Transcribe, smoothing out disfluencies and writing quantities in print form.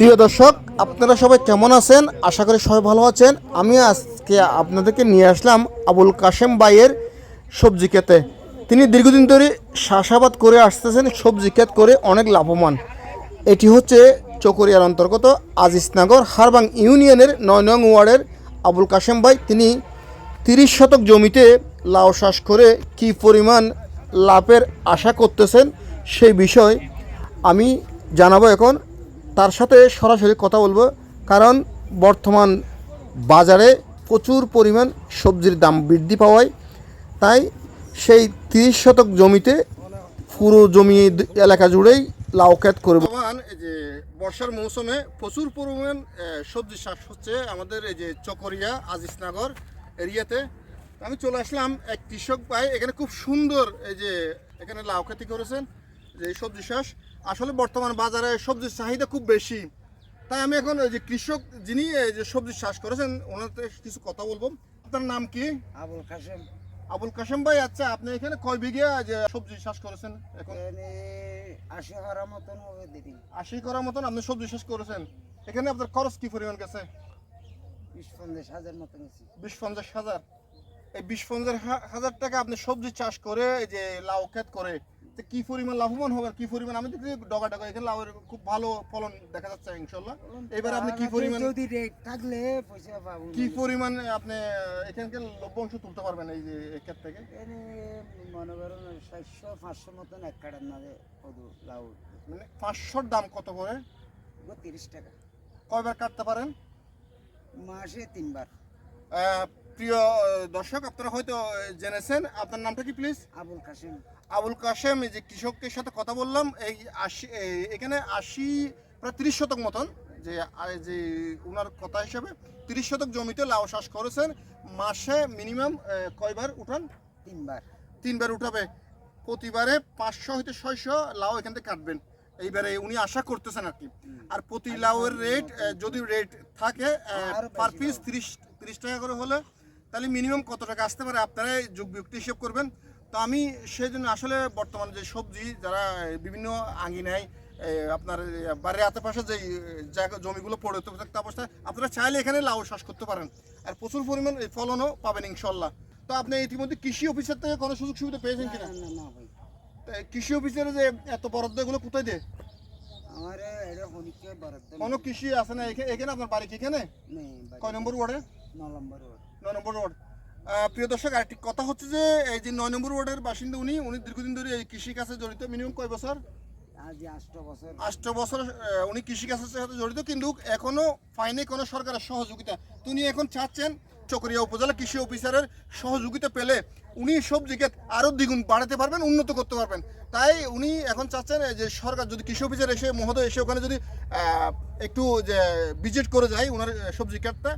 প্রিয় দর্শক, আপনারা সবাই কেমন আছেন? আশা করি সবাই ভালো আছেন। আমি আজকে আপনাদেরকে নিয়ে আসলাম আবুল কাশেম ভাইয়ের সবজি ক্ষেতে। তিনি দীর্ঘদিন ধরে চাষাবাদ করে আসতেছেন, সবজি ক্ষেত করে অনেক লাভবান। এটি হচ্ছে চকরিয়ার অন্তর্গত আজিজনগর হারবাং ইউনিয়নের ৯ নং ওয়ার্ডের আবুল কাশেম ভাই। তিনি 30 শতক জমিতে লাউ চাষ করে কি পরিমাণ লাভের আশা করতেছেন সেই বিষয় আমি জানাবো এখন। তার সাথে সরাসরি কথা বলবো, কারণ বর্তমান বাজারে প্রচুর পরিমাণ সবজির দাম বৃদ্ধি পাওয়ায় তাই সেই 30 শতক জমিতে পুরো জমি এলাকা জুড়েই লাউ ক্ষেত করবে। এই যে বর্ষার মৌসুমে প্রচুর পরিমাণ সবজি চাষ হচ্ছে আমাদের এই যে চকরিয়া আজিজনগর এরিয়াতে। আমি চলে আসলাম এক কৃষক ভাই, এখানে খুব সুন্দর এই যে এখানে লাউ খেতি করেছেন। যে সবজি চাষ আসলে বর্তমান বাজারে সবজির চাহিদা খুব বেশি, তাই আমি এখন এই যে কৃষক যিনি এই যে সবজি চাষ করেছেন ওনার কিছু কথা বলবো। আপনার নাম কি? আবুল কাশেম। আবুল কাশেম ভাই, আচ্ছা আপনি এখানে কয় বিঘা যে সবজি চাষ করেছেন? এখন 80 করার মতন হবে দিদি। 80 করার মতন আপনি সবজি চাষ করেছেন। এখানে আপনার খরচ কি পরিমাণ গেছে? 20-50 হাজার মতন আছে। 20-50 হাজার। এই 20-50 হাজার টাকা আপনি সবজি চাষ করে এই যে লাউ ক্ষেত করে কি পরিমাণ লাভবান হবেন, কি পরিমাণ? আমি দেখি ডগা ডগা এখানে লাউয়ের খুব ভালো ফলন দেখা যাচ্ছে ইনশাআল্লাহ। এবারে আপনি কি পরিমাণ যদি রেট থাকলে পয়সা পাবো, কি পরিমাণ আপনি এখানকার লভ্যাংশ তুলতে পারবেন এই যে এই ক্ষেত থেকে? মনে করেন 400-500 মতন এক কাটার নামে কদু লাউ। মানে 500 দাম কত করে? 30 টাকা। কয়বার কাটতে পারেন? মাসে 3 বার। প্রিয় দর্শক, আপনারা হয়তো জেনেছেন। আপনার নামটা কি প্লিজ? আবুল কাশেম। আবুল কাশেম। এই যে কৃষকের সাথে কথা বললাম, এই 80 এখানে 80 প্রায় 30 শতক মতন যে যে ওনার কথা হিসাবে 30 শতক জমিতে লাউ চাষ করেছেন। মাসে মিনিমাম কয়বার উঠান? 3 বার। 3 বার উঠাবে। প্রতিবারে 500 হইতে 600 লাউ এখান থেকে কাটবেন এইবারে উনি আশা করতেছেন আর কি। আর প্রতি লাউয়ের রেট যদি রেট থাকে পার পিস 30 টাকা করে হলে তাহলে মিনিমাম কত টাকা আসতে পারে আপনারা যোগ বিয়োগটি হিসেব করবেন। তো আমি সেই জন্য আসলে বর্তমানে যে সবজি যারা বিভিন্ন আঙিনায় আপনার বাড়ির আশেপাশে যে জায়গা জমিগুলো পড়ে থাকতে অবস্থায় আপনারা চাইলে এখানে লাউ চাষ করতে পারেন, আর প্রচুর পরিমাণ ফলনও পাবেন ইনশাল্লাহ। তো আপনি ইতিমধ্যে কৃষি অফিসার থেকে কোনো সুযোগ সুবিধা পেয়েছেন কিনা? না ভাই। কৃষি অফিসারে যে এত বরাদ্দ এগুলো কোথায় দেয়? আমার এটা হনিকে বরাদ্দ কোনো কৃষি আছে না এখানে? আপনার বাড়ি কি এখানে? নেই। কয় নম্বর ওয়ার্ডে? 9 নম্বর ওয়ার্ড। 9 নম্বর ওয়ার্ড। প্রিয় দর্শক, আরেকটি কথা হচ্ছে যে এই যে 9 নম্বর ওয়ার্ডের বাসিন্দা উনি দীর্ঘদিন ধরে এই কৃষি কাজে জড়িত। মিনিমাম কয় বছর? আজ 8 বছর। 8 বছর উনি কৃষি কাজের সাথে জড়িত, কিন্তু এখনো পায়নি কোনো সরকারের সহযোগিতা। তো উনি এখন চাচ্ছেন চকরিয়া উপজেলা কৃষি অফিসারের সহযোগিতা পেলে উনি সবজি ক্ষেত আরও দ্বিগুণ বাড়াতে পারবেন, উন্নত করতে পারবেন। তাই উনি এখন চাচ্ছেন যে সরকার যদি কৃষি অফিসার এসে মহোদয় এসে ওখানে যদি একটু যে ভিজিট করে যায় ওনার সবজি ক্ষেতটা।